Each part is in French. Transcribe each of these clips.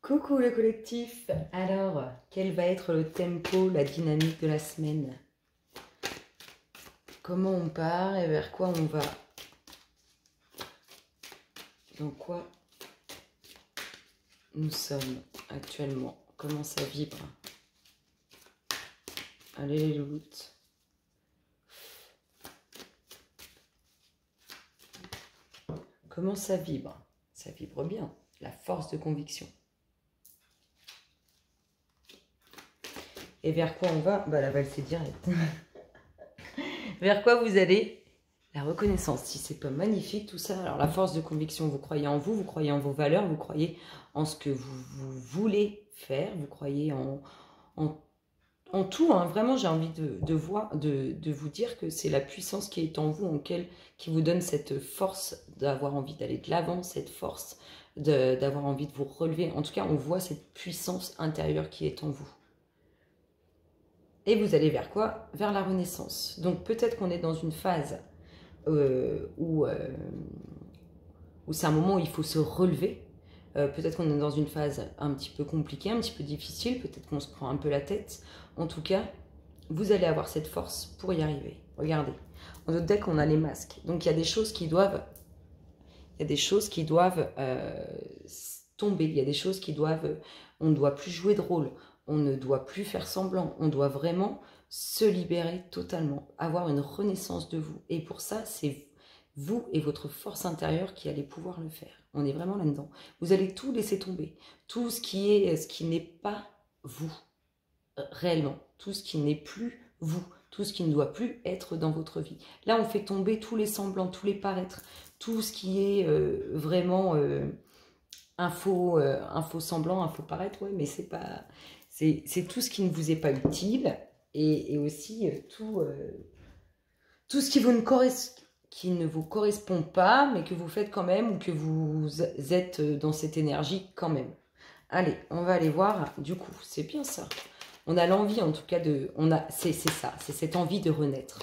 Coucou le collectif. Alors, quel va être le tempo, la dynamique de la semaine? Comment on part et vers quoi on va? Dans quoi nous sommes actuellement? Comment ça vibre? Allez les louloutes. Comment ça vibre? Ça vibre bien. La force de conviction. Et vers quoi on va? Bah la valse est directe. Vers quoi vous allez? La reconnaissance. Si c'est pas magnifique tout ça, alors la force de conviction, vous croyez en vous croyez en vos valeurs, vous croyez en ce que vous voulez faire, vous croyez en tout. Hein. Vraiment, j'ai envie de vous dire que c'est la puissance qui est en vous, qui vous donne cette force d'avoir envie d'aller de l'avant, cette force d'avoir envie de vous relever. En tout cas, on voit cette puissance intérieure qui est en vous. Et vous allez vers quoi? Vers la renaissance. Donc peut-être qu'on est dans une phase où c'est un moment où il faut se relever. Peut-être qu'on est dans une phase un petit peu compliquée, un petit peu difficile. Peut-être qu'on se prend un peu la tête. En tout cas, vous allez avoir cette force pour y arriver. Regardez, dans notre deck, on a les masques. Donc il y a des choses qui doivent... tomber. Il y a des choses qui doivent... On ne doit plus jouer de rôle. On ne doit plus faire semblant. On doit vraiment se libérer totalement. Avoir une renaissance de vous. Et pour ça, c'est vous et votre force intérieure qui allez pouvoir le faire. On est vraiment là-dedans. Vous allez tout laisser tomber. Tout ce qui n'est pas vous. Réellement. Tout ce qui n'est plus vous. Tout ce qui ne doit plus être dans votre vie. Là, on fait tomber tous les semblants, tous les paraîtres. Tout ce qui est vraiment... un faux semblant, un faux paraître, ouais, mais c'est pas... C'est tout ce qui ne vous est pas utile et aussi tout ce qui ne vous correspond pas, mais que vous faites quand même ou que vous êtes dans cette énergie quand même. Allez, on va aller voir, du coup, c'est bien ça. On a l'envie en tout cas de... C'est ça, c'est cette envie de renaître.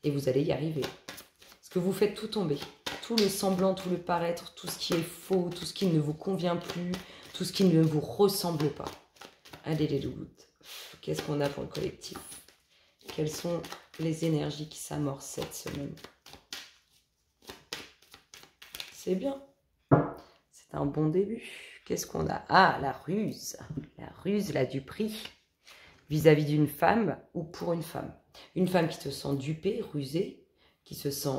Et vous allez y arriver. Parce que vous faites tout tomber. Tout le semblant, tout le paraître, tout ce qui est faux, tout ce qui ne vous convient plus, tout ce qui ne vous ressemble pas. Allez les louloutes, qu'est-ce qu'on a pour le collectif? Quelles sont les énergies qui s'amorcent cette semaine? C'est bien, c'est un bon début. Qu'est-ce qu'on a? Ah, la ruse là du prix vis-à-vis d'une femme ou pour une femme. Une femme qui se sent dupée, rusée, qui se sent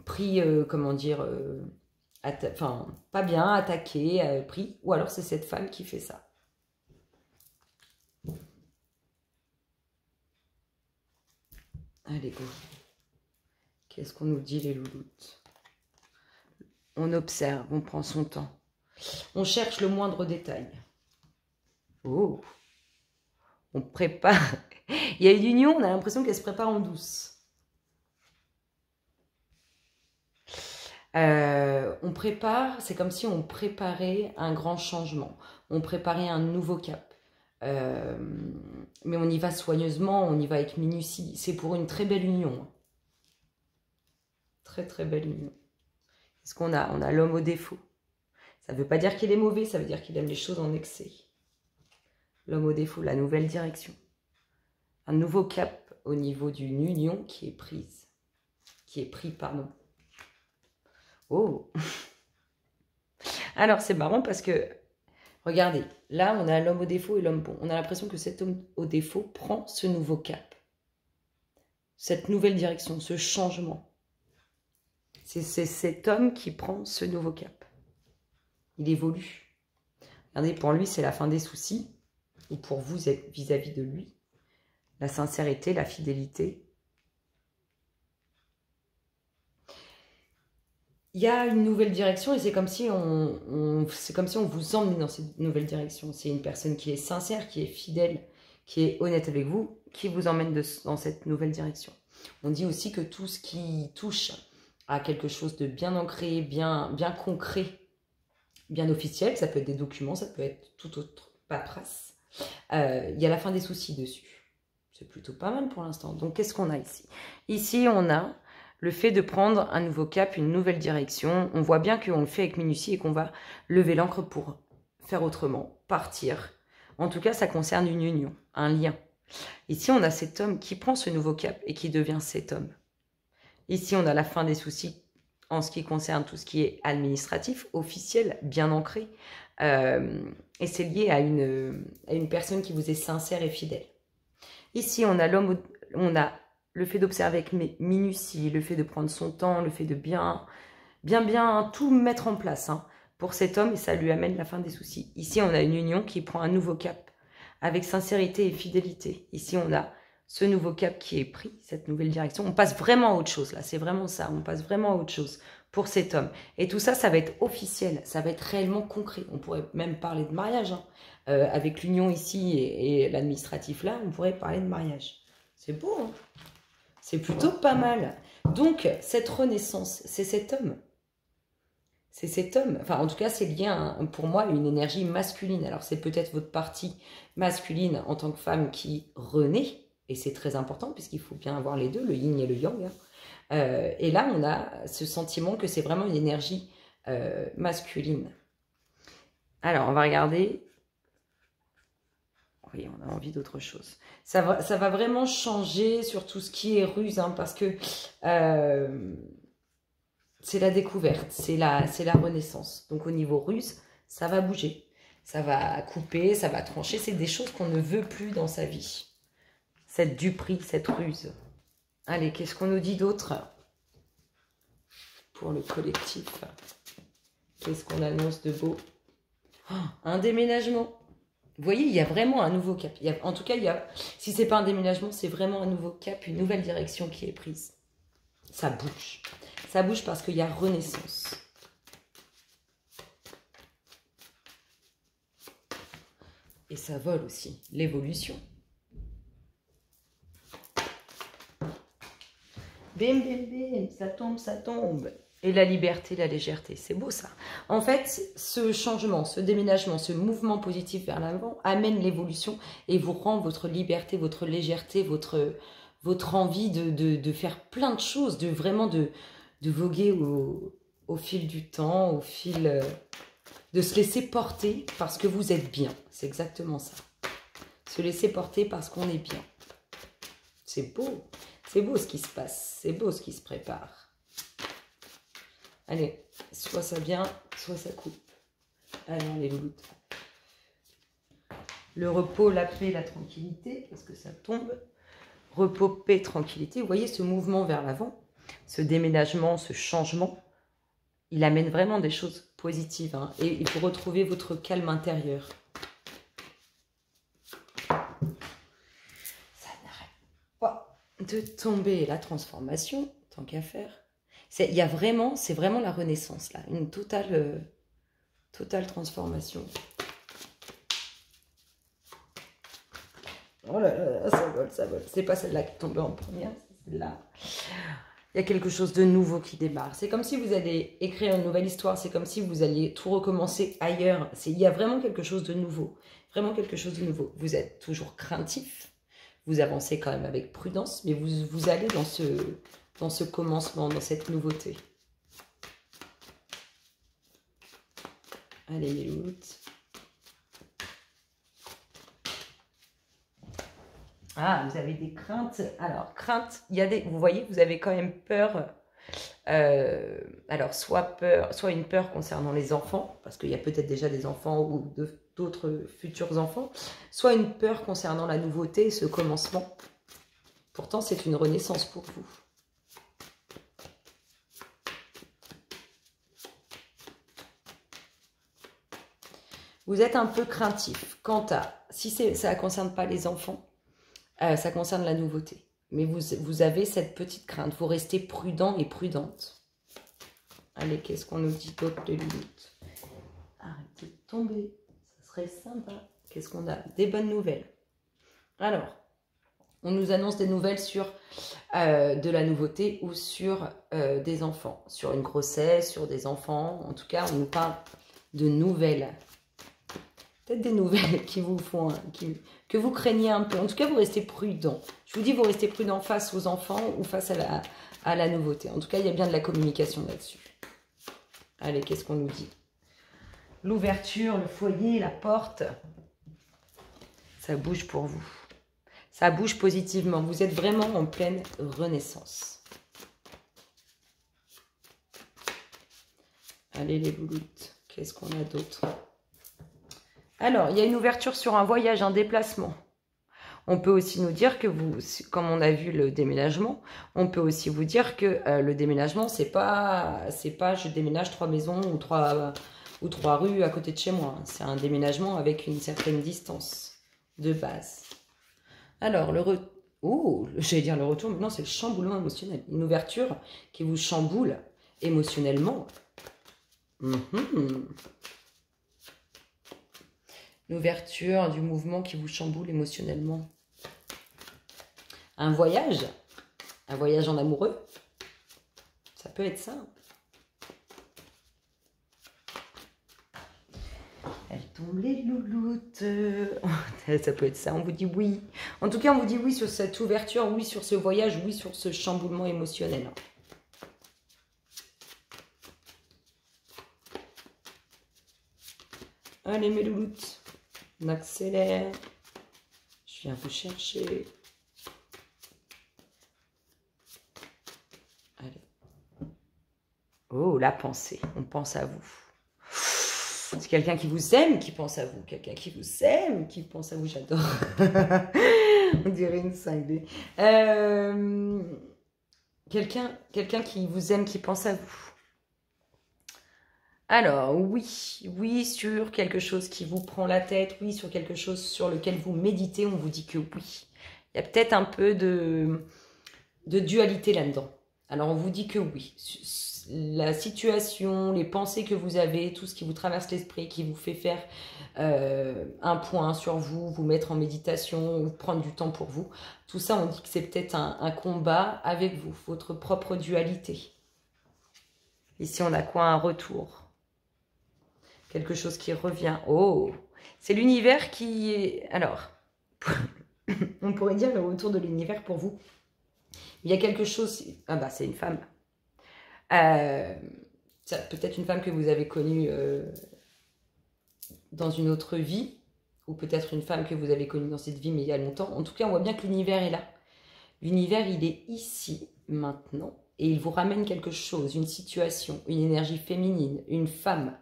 pris, comment dire, enfin, pas bien, attaquée, pris, ou alors c'est cette femme qui fait ça. Allez, go. Qu'est-ce qu'on nous dit, les louloutes? On observe, on prend son temps. On cherche le moindre détail. Oh, on prépare. Il y a une union, on a l'impression qu'elle se prépare en douce. On prépare, c'est comme si on préparait un grand changement. On préparait un nouveau cap. Mais on y va soigneusement, on y va avec minutie. C'est pour une très belle union. Très très belle union. Qu'est-ce qu'on a? On a l'homme au défaut. Ça ne veut pas dire qu'il est mauvais, ça veut dire qu'il aime les choses en excès. L'homme au défaut, la nouvelle direction. Un nouveau cap au niveau d'une union qui est prise. Qui est pris, pardon. Oh. Alors c'est marrant parce que, regardez, là on a l'homme au défaut et l'homme bon. On a l'impression que cet homme au défaut prend ce nouveau cap. Cette nouvelle direction, ce changement. C'est cet homme qui prend ce nouveau cap. Il évolue. Regardez, pour lui, c'est la fin des soucis. Ou pour vous, vis-à-vis de lui. La sincérité, la fidélité. Il y a une nouvelle direction et c'est comme si on vous emmenait dans cette nouvelle direction. C'est une personne qui est sincère, qui est fidèle, qui est honnête avec vous, qui vous emmène dans cette nouvelle direction. On dit aussi que tout ce qui touche à quelque chose de bien ancré, bien concret, bien officiel, ça peut être des documents, ça peut être toute autre paperasse. Il y a la fin des soucis dessus. C'est plutôt pas mal pour l'instant. Donc qu'est-ce qu'on a ici? Ici, on a le fait de prendre un nouveau cap, une nouvelle direction. On voit bien qu'on le fait avec minutie et qu'on va lever l'ancre pour faire autrement, partir. En tout cas, ça concerne une union, un lien. Ici, on a cet homme qui prend ce nouveau cap et qui devient cet homme. Ici, on a la fin des soucis en ce qui concerne tout ce qui est administratif, officiel, bien ancré. Et c'est lié à une personne qui vous est sincère et fidèle. Ici, on a l'homme, on a le fait d'observer avec minutie, le fait de prendre son temps, le fait de bien tout mettre en place pour cet homme, et ça lui amène la fin des soucis. Ici, on a une union qui prend un nouveau cap avec sincérité et fidélité. Ici, on a ce nouveau cap qui est pris, cette nouvelle direction. On passe vraiment à autre chose, là. C'est vraiment ça. On passe vraiment à autre chose pour cet homme. Et tout ça, ça va être officiel. Ça va être réellement concret. On pourrait même parler de mariage. Avec l'union ici et l'administratif là, on pourrait parler de mariage. C'est beau, hein? C'est plutôt pas mal. Donc, cette renaissance, c'est cet homme. C'est cet homme. Enfin, en tout cas, c'est lié, pour moi, à une énergie masculine. Alors, c'est peut-être votre partie masculine en tant que femme qui renaît. Et c'est très important, puisqu'il faut bien avoir les deux, le yin et le yang. Et là, on a ce sentiment que c'est vraiment une énergie masculine. Alors, on va regarder. Oui, on a envie d'autre chose. Ça va vraiment changer sur tout ce qui est ruse, parce que c'est la découverte, c'est la renaissance. Donc, au niveau ruse, ça va bouger. Ça va couper, ça va trancher. C'est des choses qu'on ne veut plus dans sa vie. Cette duperie, cette ruse. Allez, qu'est-ce qu'on nous dit d'autre pour le collectif? Qu'est-ce qu'on annonce de beau? Un déménagement. Vous voyez, il y a vraiment un nouveau cap. En tout cas, si ce n'est pas un déménagement, c'est vraiment un nouveau cap, une nouvelle direction qui est prise. Ça bouge. Ça bouge parce qu'il y a renaissance. Et ça vole aussi. L'évolution. Bim, bim, bim, ça tombe, ça tombe. Et la liberté, la légèreté, c'est beau ça. En fait, ce changement, ce déménagement, ce mouvement positif vers l'avant amène l'évolution et vous rend votre liberté, votre légèreté, votre envie de faire plein de choses, de voguer au fil du temps, au fil de se laisser porter parce que vous êtes bien. C'est exactement ça. Se laisser porter parce qu'on est bien. C'est beau. C'est beau ce qui se passe. C'est beau ce qui se prépare. Allez, soit ça vient, soit ça coupe. Allez, les louloutes. Le repos, la paix, la tranquillité, parce que ça tombe. Repos, paix, tranquillité. Vous voyez ce mouvement vers l'avant, ce déménagement, ce changement, il amène vraiment des choses positives. Et il faut retrouver votre calme intérieur. Ça n'arrête pas de tomber. La transformation, tant qu'à faire. C'est vraiment la renaissance, là. Une totale transformation. Oh là là, ça vole, ça vole. C'est pas celle-là qui est tombée en première, c'est celle-là. Il y a quelque chose de nouveau qui démarre. C'est comme si vous alliez écrire une nouvelle histoire. C'est comme si vous alliez tout recommencer ailleurs. Il y a vraiment quelque chose de nouveau. Vraiment quelque chose de nouveau. Vous êtes toujours craintif. Vous avancez quand même avec prudence, mais vous allez dans ce commencement, dans cette nouveauté. Allez, les louloutes. Ah, vous avez des craintes. Alors, crainte, vous voyez, vous avez quand même peur. Alors, soit une peur concernant les enfants, parce qu'il y a peut-être déjà des enfants ou d'autres futurs enfants, soit une peur concernant la nouveauté, ce commencement. Pourtant, c'est une renaissance pour vous. Vous êtes un peu craintif quant à, si ça ne concerne pas les enfants, ça concerne la nouveauté. Mais vous avez cette petite crainte, vous restez prudent et prudente. Allez, qu'est-ce qu'on nous dit d'autre, les louloutes? Arrêtez de tomber, ça serait sympa. Qu'est-ce qu'on a? Des bonnes nouvelles. Alors, on nous annonce des nouvelles sur de la nouveauté ou sur des enfants. Sur une grossesse, sur des enfants. En tout cas, on nous parle de nouvelles. Peut-être des nouvelles qui vous font, que vous craignez un peu. En tout cas, vous restez prudent. Je vous dis, vous restez prudent face aux enfants ou face à la nouveauté. En tout cas, il y a bien de la communication là-dessus. Allez, qu'est-ce qu'on nous dit? L'ouverture, le foyer, la porte. Ça bouge pour vous. Ça bouge positivement. Vous êtes vraiment en pleine renaissance. Allez, les louloutes. Qu'est-ce qu'on a d'autre? Alors, il y a une ouverture sur un voyage, un déplacement. On peut aussi nous dire que vous, comme on a vu le déménagement, on peut aussi vous dire que le déménagement, c'est pas je déménage 3 maisons ou 3 rues à côté de chez moi. C'est un déménagement avec une certaine distance de base. Alors, j'allais dire le retour, mais non, c'est le chamboulement émotionnel. Une ouverture qui vous chamboule émotionnellement. L'ouverture du mouvement qui vous chamboule émotionnellement. Un voyage en amoureux, ça peut être ça. Elles tombent les louloutes. Ça peut être ça, on vous dit oui. En tout cas, on vous dit oui sur cette ouverture, oui sur ce voyage, oui sur ce chamboulement émotionnel. Allez mes louloutes, on accélère. Je viens vous chercher. Allez. Oh, la pensée, on pense à vous. C'est quelqu'un qui vous aime qui pense à vous. Quelqu'un qui vous aime qui pense à vous, j'adore. On dirait une 5D. Quelqu'un qui vous aime qui pense à vous. Alors, oui sur quelque chose qui vous prend la tête, oui sur quelque chose sur lequel vous méditez, on vous dit que oui. Il y a peut-être un peu de dualité là-dedans. Alors, on vous dit que oui. La situation, les pensées que vous avez, tout ce qui vous traverse l'esprit, qui vous fait faire un point sur vous, vous mettre en méditation, ou prendre du temps pour vous, tout ça, on dit que c'est peut-être un combat avec vous, votre propre dualité. Ici, on a quoi? Un retour. Quelque chose qui revient. Oh, c'est l'univers qui est... Alors, on pourrait dire le retour de l'univers pour vous. Il y a quelque chose... Ah bah, c'est une femme. Peut-être une femme que vous avez connue dans une autre vie, ou peut-être une femme que vous avez connue dans cette vie, mais il y a longtemps. En tout cas, on voit bien que l'univers est là. L'univers, il est ici, maintenant, et il vous ramène quelque chose, une situation, une énergie féminine, une femme.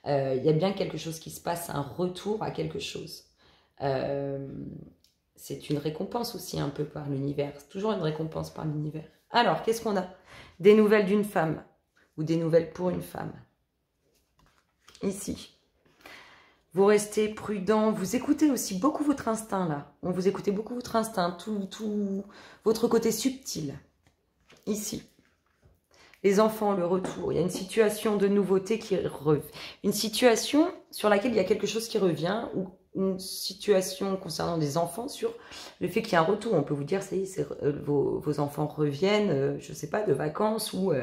Il y a bien quelque chose qui se passe, un retour à quelque chose. C'est une récompense aussi un peu par l'univers. C'est toujours une récompense par l'univers. Alors, qu'est-ce qu'on a? Des nouvelles d'une femme ou des nouvelles pour une femme. Ici. Vous restez prudent. Vous écoutez aussi beaucoup votre instinct là. Vous écoutez beaucoup votre instinct, tout votre côté subtil. Ici. Les enfants, le retour. Il y a une situation de nouveauté qui revient. Une situation sur laquelle il y a quelque chose qui revient ou une situation concernant des enfants sur le fait qu'il y a un retour. On peut vous dire, ça y est, vos enfants reviennent, je ne sais pas, de vacances ou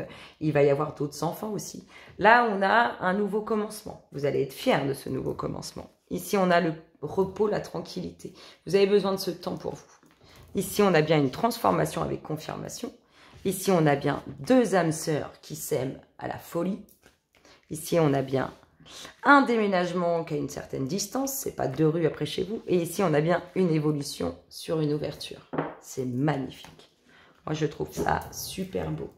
il va y avoir d'autres enfants aussi. Là, on a un nouveau commencement. Vous allez être fiers de ce nouveau commencement. Ici, on a le repos, la tranquillité. Vous avez besoin de ce temps pour vous. Ici, on a bien une transformation avec confirmation. Ici, on a bien 2 âmes sœurs qui s'aiment à la folie. Ici, on a bien un déménagement qui a une certaine distance. C'est pas 2 rues après chez vous. Et ici, on a bien une évolution sur une ouverture. C'est magnifique. Moi, je trouve ça super beau.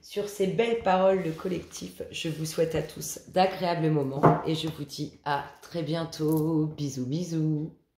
Sur ces belles paroles, le collectif, je vous souhaite à tous d'agréables moments. Et je vous dis à très bientôt. Bisous, bisous.